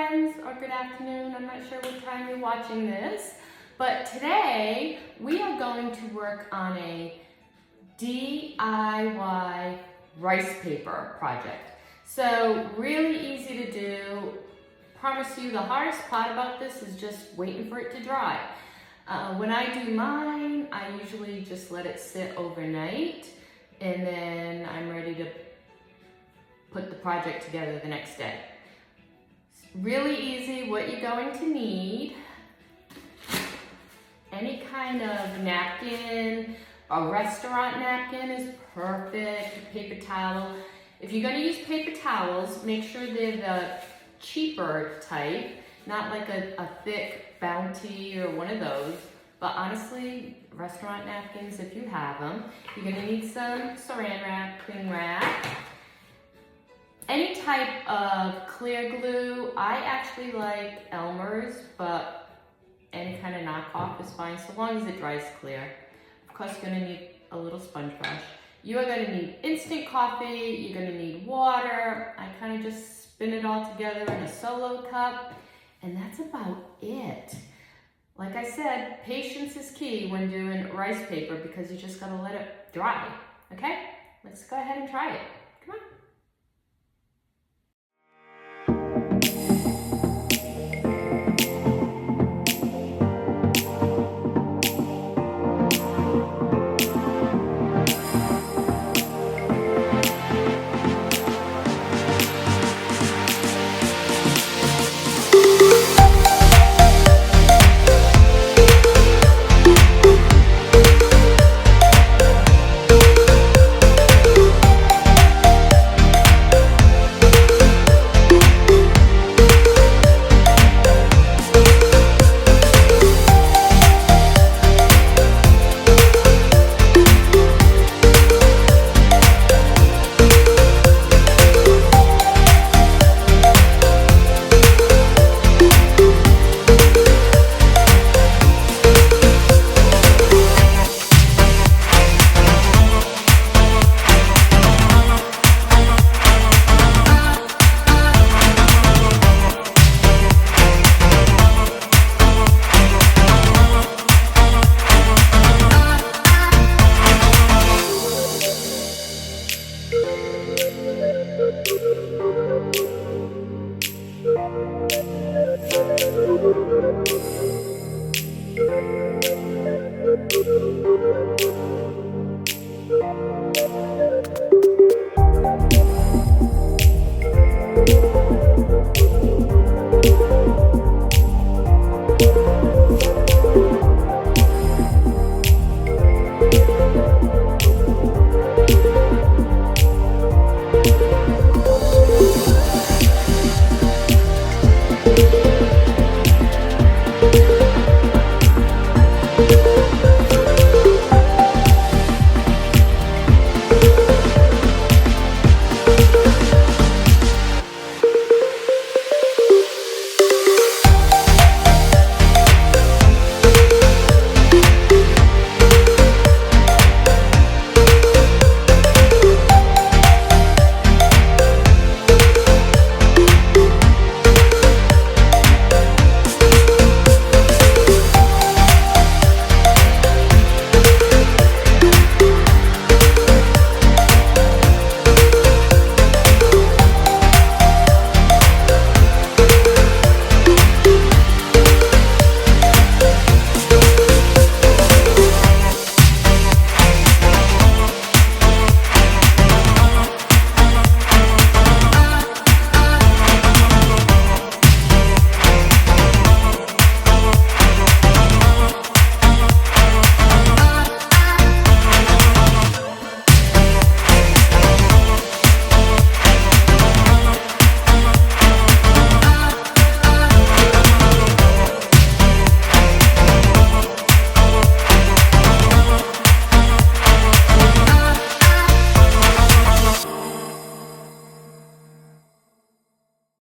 friends, or good afternoon. I'm not sure what time you're watching this, but today we are going to work on a DIY rice paper project. So really easy to do. Promise you the hardest part about this is just waiting for it to dry. When I do mine, I usually just let it sit overnight and then I'm ready to put the project together the next day. Really easy. What you're going to need: any kind of napkin. A restaurant napkin is perfect. Paper towel. If you're going to use paper towels, make sure they're the cheaper type, not like a thick Bounty or one of those. But honestly, restaurant napkins, if you have them. You're going to need some saran wrap, cling wrap. Any type of clear glue. I actually like Elmer's, but any kind of knockoff is fine, so long as it dries clear. Of course, you're going to need a little sponge brush. You are going to need instant coffee. You're going to need water. I kind of just spin it all together in a solo cup, and that's about it. Like I said, patience is key when doing rice paper because you just got to let it dry. Okay? Let's go ahead and try it.